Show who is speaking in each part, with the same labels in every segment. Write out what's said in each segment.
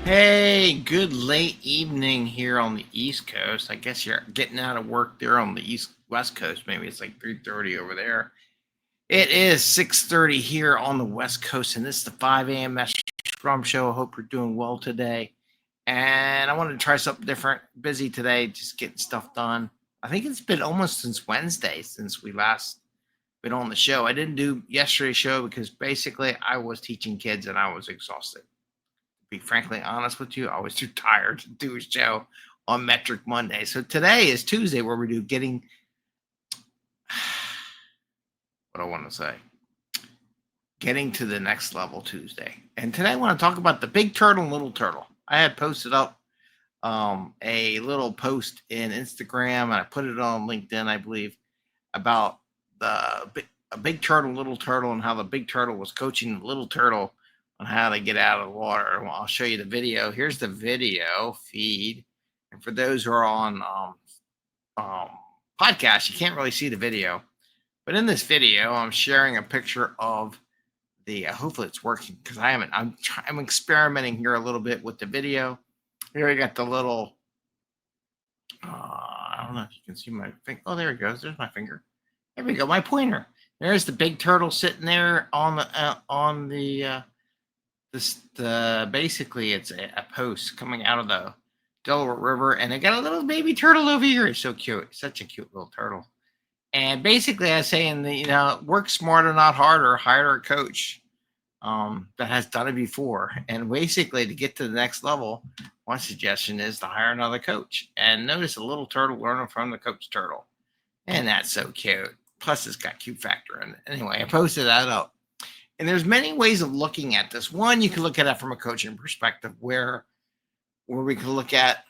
Speaker 1: Hey, good late evening here on the East Coast. I guess you're getting out of work there on the West Coast. Maybe it's like 3:30 over there. It is 6:30 here on the West Coast, and this is the 5 a.m. Mester Scrum Show. I hope you're doing well today. And I wanted to try something different. Busy today, just getting stuff done. I think it's been almost since Wednesday since we last been on the show. I didn't do yesterday's show because basically I was teaching kids and I was exhausted. Be frankly honest with you, I was too tired to do a show on Metric Monday. So today is Tuesday where we do getting what I want to say. Getting to the next level Tuesday. And today I want to talk about the big turtle and little turtle. I had posted up a little post in Instagram and I put it on LinkedIn, I believe, about a big turtle, little turtle, and how the big turtle was coaching the little turtle on how to get out of the water. Well, I'll show you the video. Here's the video feed. And for those who are on podcast, you can't really see the video. But in this video, I'm sharing a picture of the. Hopefully, it's working because I'm experimenting here a little bit with the video. Here I got the little. I don't know if you can see my finger. Oh, there it goes. There's my finger. There we go. My pointer. There's the big turtle sitting there on the basically it's a post coming out of the Delaware River, and I got a little baby turtle over here. It's so cute. Such a cute little turtle. And basically, I was saying that work smarter, not harder. Hire a coach that has done it before. And basically, to get to the next level, one suggestion is to hire another coach. And notice a little turtle learning from the coach turtle, and that's so cute. Plus, it's got cute factor in it. Anyway, I posted that up. And there's many ways of looking at this. One, you can look at it from a coaching perspective where we can look at,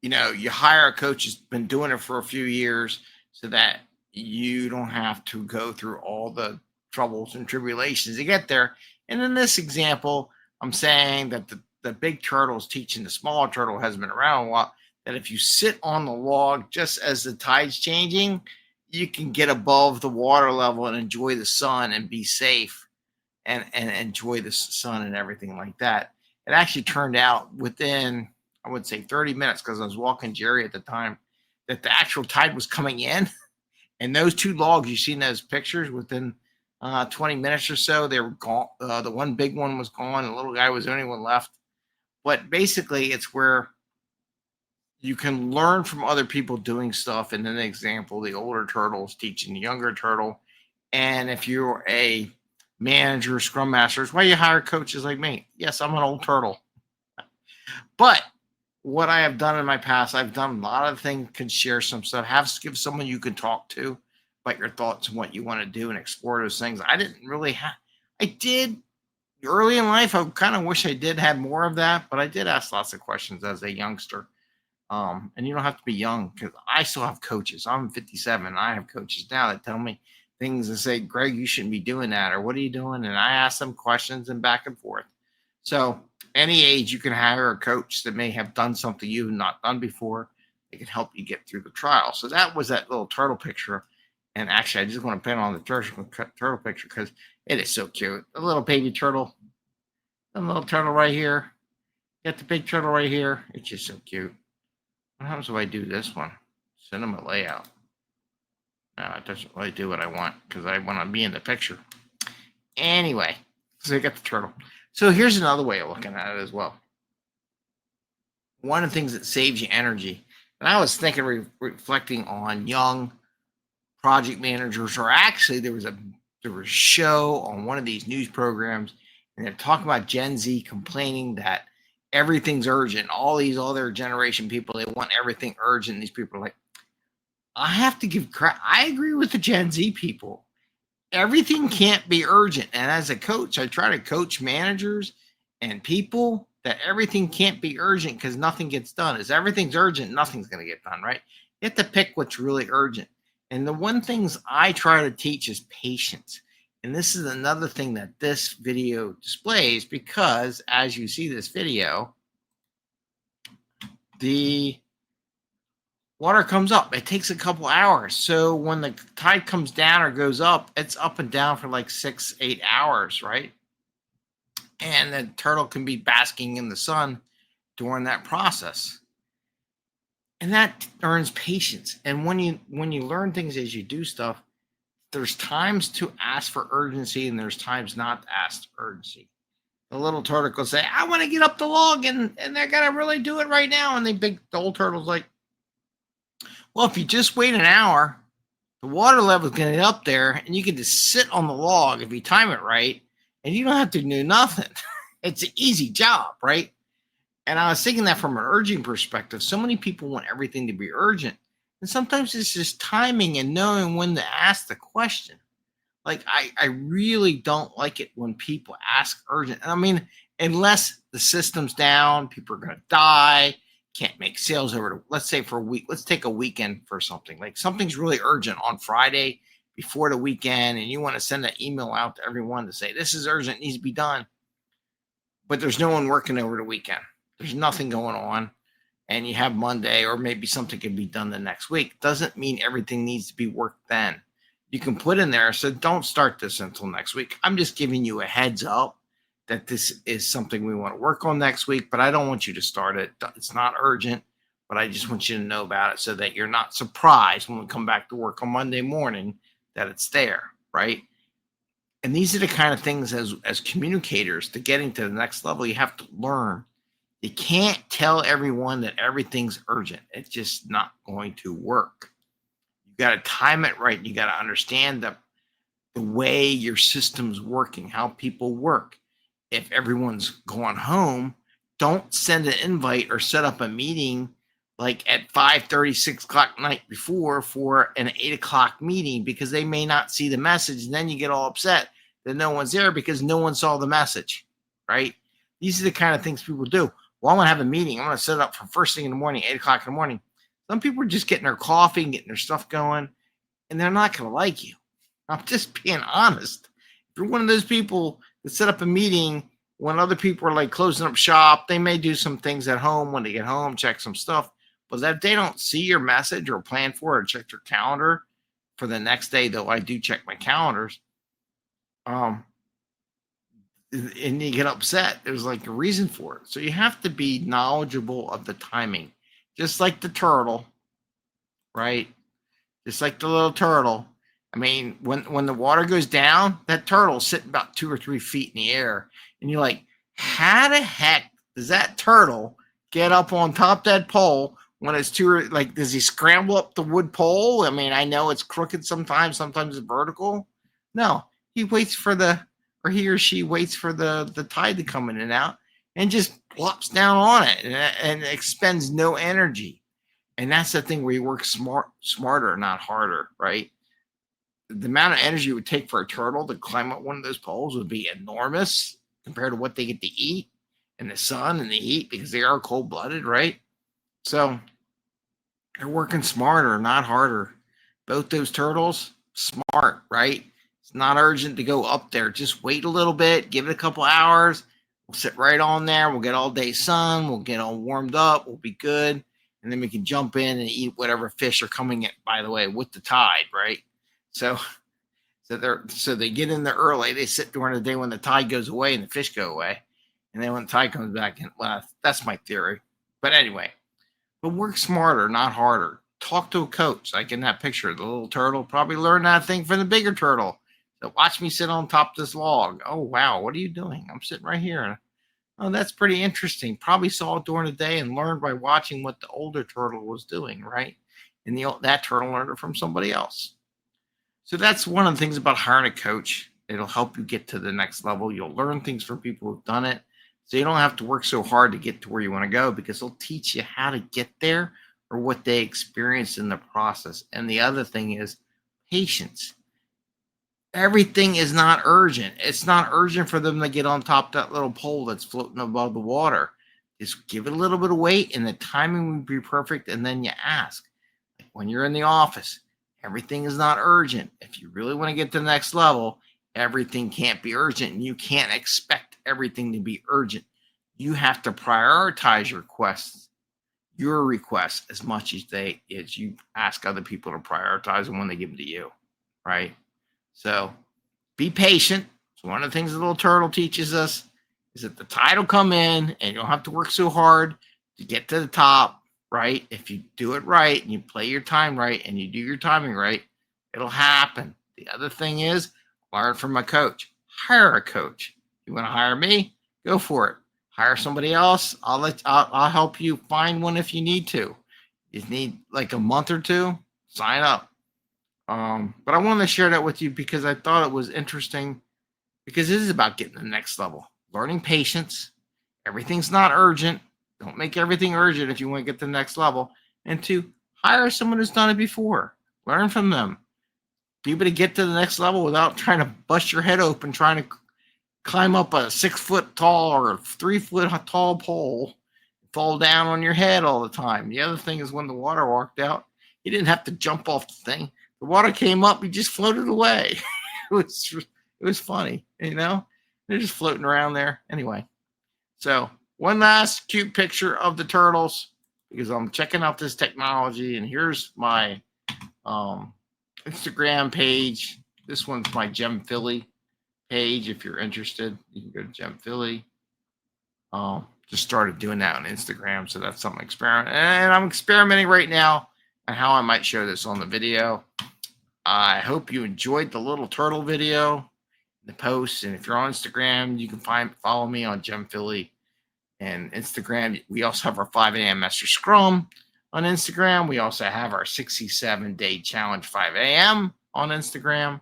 Speaker 1: you hire a coach who's been doing it for a few years so that you don't have to go through all the troubles and tribulations to get there. And in this example, I'm saying that the big turtle is teaching the smaller turtle, hasn't been around a while, that if you sit on the log just as the tide's changing, you can get above the water level and enjoy the sun and be safe and enjoy the sun and everything like that. It actually turned out within, I would say 30 minutes, because I was walking Jerry at the time, that the actual tide was coming in. And those two logs, you see in those pictures, within 20 minutes or so, they were gone. The one big one was gone. The little guy was the only one left. But basically, it's where you can learn from other people doing stuff. And an example, the older turtles teaching the younger turtle. And if you're a manager, scrum master, it's why you hire coaches like me. Yes, I'm an old turtle. But what I have done in my past, I've done a lot of things, can share some stuff, give someone you can talk to about your thoughts and what you want to do and explore those things. I didn't really have, I did early in life. I kind of wish I did have more of that, but I did ask lots of questions as a youngster. And you don't have to be young because I still have coaches. I'm 57. And I have coaches now that tell me things and say, Greg, you shouldn't be doing that. Or what are you doing? And I ask them questions and back and forth. So any age you can hire a coach that may have done something you've not done before. They can help you get through the trial. So that was that little turtle picture. And actually, I just want to pin on the turtle picture because it is so cute. A little baby turtle. A little turtle right here. Got the big turtle right here. It's just so cute. What happens if I do this one? Cinema layout. No, it doesn't really do what I want because I want to be in the picture. Anyway, so I got the turtle. So here's another way of looking at it as well. One of the things that saves you energy, and I was thinking, reflecting on young project managers, or actually there was a show on one of these news programs, and they're talking about Gen Z complaining that everything's urgent. All these other generation people, they want everything urgent. These people are like, I have to give credit. I agree with the Gen Z people. Everything can't be urgent. And as a coach, I try to coach managers and people that everything can't be urgent because nothing gets done. As everything's urgent, nothing's going to get done, right? You have to pick what's really urgent. And the one things I try to teach is patience. And this is another thing that this video displays because as you see this video, the water comes up. It takes a couple hours. So when the tide comes down or goes up, it's up and down for like 6-8 hours, right? And the turtle can be basking in the sun during that process. And that earns patience. And when you learn things as you do stuff, there's times to ask for urgency and there's times not to ask for urgency. The little turtle will say, I want to get up the log and they're gonna really do it right now. And the old turtle's like, well, if you just wait an hour, the water level is gonna get up there and you can just sit on the log if you time it right, and you don't have to do nothing. It's an easy job, right? And I was thinking that from an urgent perspective. So many people want everything to be urgent. And sometimes it's just timing and knowing when to ask the question. Like, I really don't like it when people ask urgent. I mean, unless the system's down, people are going to die, can't make sales over to, let's say for a week. Let's take a weekend for something. Like something's really urgent on Friday before the weekend, and you want to send an email out to everyone to say, this is urgent, needs to be done. But there's no one working over the weekend. There's nothing going on. And you have Monday, or maybe something can be done the next week. Doesn't mean everything needs to be worked then. You can put in there, so don't start this until next week. I'm just giving you a heads up that this is something we want to work on next week, but I don't want you to start it. It's not urgent, but I just want you to know about it so that you're not surprised when we come back to work on Monday morning that it's there, right? And these are the kind of things as communicators, to getting to the next level, you have to learn. You can't tell everyone that everything's urgent. It's just not going to work. You got to time it right. You got to understand the way your system's working, how people work. If everyone's going home, don't send an invite or set up a meeting like at 5:30, 6 o'clock night before for an 8 o'clock meeting, because they may not see the message. And then you get all upset that no one's there because no one saw the message, right? These are the kind of things people do. Well, I'm going to have a meeting. I'm going to set it up for first thing in the morning, 8 o'clock in the morning. Some people are just getting their coffee and getting their stuff going, and they're not going to like you. I'm just being honest. If you're one of those people that set up a meeting when other people are like closing up shop, they may do some things at home when they get home, check some stuff. But if they don't see your message or plan for it or check their calendar for the next day, though I do check my calendars, and you get upset, there's like a reason for it. So you have to be knowledgeable of the timing, just like the turtle, right? Just like the little turtle. I mean, when the water goes down, that turtle's sitting about 2 or 3 feet in the air. And you're like, how the heck does that turtle get up on top of that pole when it's like, does he scramble up the wood pole? I mean, I know it's crooked sometimes it's vertical. No, he waits for he or she waits for the tide to come in and out and just plops down on it and expends no energy. And that's the thing where you work smarter, not harder, right? The amount of energy it would take for a turtle to climb up one of those poles would be enormous compared to what they get to eat in the sun and the heat, because they are cold-blooded, right? So they're working smarter, not harder. Both those turtles, smart, right? It's not urgent to go up there. Just wait a little bit, give it a couple hours. We'll sit right on there. We'll get all day sun. We'll get all warmed up. We'll be good. And then we can jump in and eat whatever fish are coming in, by the way, with the tide, right? So they get in there early. They sit during the day when the tide goes away and the fish go away. And then when the tide comes back in, well, that's my theory. But anyway, but work smarter, not harder. Talk to a coach, like in that picture. The little turtle probably learned that thing from the bigger turtle. So watch me sit on top of this log. Oh, wow, what are you doing? I'm sitting right here. Oh, that's pretty interesting. Probably saw it during the day and learned by watching what the older turtle was doing, right? And that turtle learned it from somebody else. So that's one of the things about hiring a coach. It'll help you get to the next level. You'll learn things from people who've done it. So you don't have to work so hard to get to where you want to go, because they'll teach you how to get there or what they experienced in the process. And the other thing is patience. Everything is not urgent. It's not urgent for them to get on top of that little pole that's floating above the water. Just give it a little bit of weight and the timing will be perfect. And then you ask. Like when you're in the office, everything is not urgent. If you really want to get to the next level, everything can't be urgent. And you can't expect everything to be urgent. You have to prioritize your requests as much as you ask other people to prioritize them when they give them to you, right? So be patient. So one of the things the little turtle teaches us is that the tide will come in and you don't have to work so hard to get to the top, right? If you do it right and you play your time right and you do your timing right, it'll happen. The other thing is, learn from a coach. Hire a coach. You want to hire me? Go for it. Hire somebody else. I'll help you find one if you need to. You need like a month or two, sign up. But I wanted to share that with you because I thought it was interesting, because this is about getting to the next level. Learning patience. Everything's not urgent. Don't make everything urgent if you want to get to the next level. And to hire someone who's done it before. Learn from them. Be able to get to the next level without trying to bust your head open, trying to climb up a 6 foot tall or 3 foot tall pole, fall down on your head all the time. The other thing is, when the water walked out, he didn't have to jump off the thing. The water came up, he just floated away. It was funny, you know? They're just floating around there. Anyway, so one last cute picture of the turtles, because I'm checking out this technology, and here's my Instagram page. This one's my Gem Philly page. If you're interested, you can go to Gem Philly. Just started doing that on Instagram, so that's something experiment. And I'm experimenting right now on how I might show this on the video. I hope you enjoyed the little turtle video, the post, and if you're on Instagram, you can follow me on Gem Philly and Instagram. We also have our 5 a.m. Mester Scrum on Instagram. We also have our 67-day challenge 5 a.m. on Instagram.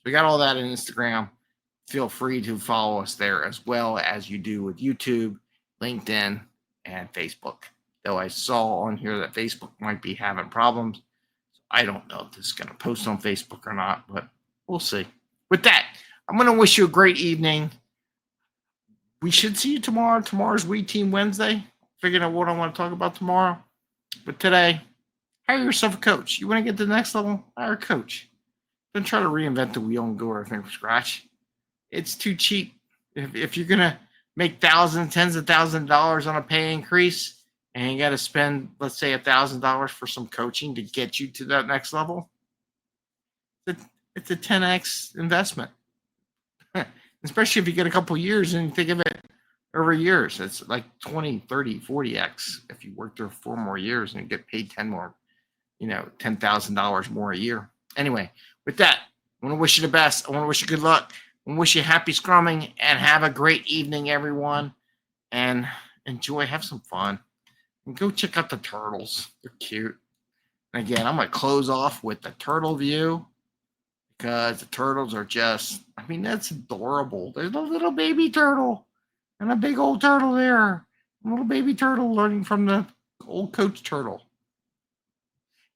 Speaker 1: We got all that on Instagram. Feel free to follow us there as well as you do with YouTube, LinkedIn, and Facebook. Though I saw on here that Facebook might be having problems. I don't know if this is going to post on Facebook or not, but we'll see. With that, I'm going to wish you a great evening. We should see you tomorrow. Tomorrow's We Team Wednesday. Figuring out what I want to talk about tomorrow. But today, hire yourself a coach. You want to get to the next level? Hire a coach. Don't try to reinvent the wheel and go everything from scratch. It's too cheap. If you're going to make thousands, tens of thousands of dollars on a pay increase, and you got to spend, let's say, $1,000 for some coaching to get you to that next level, it's a 10x investment. Especially if you get a couple years and you think of it over years. It's like 20, 30, 40x if you work there 4 more years and get paid $10,000 more a year. Anyway, with that, I want to wish you the best. I want to wish you good luck. I want to wish you happy scrumming, and have a great evening, everyone. And enjoy, have some fun. And go check out the turtles. They're cute. And again, I'm going to close off with the turtle view, because the turtles are just, that's adorable. There's a little baby turtle and a big old turtle there. A little baby turtle learning from the old coach turtle.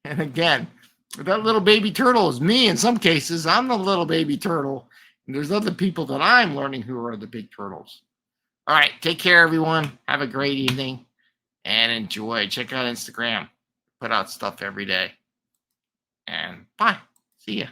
Speaker 1: And again, that little baby turtle is me in some cases. I'm the little baby turtle. And there's other people that I'm learning who are the big turtles. All right. Take care, everyone. Have a great evening. And enjoy. Check out Instagram. Put out stuff every day. And bye. See ya.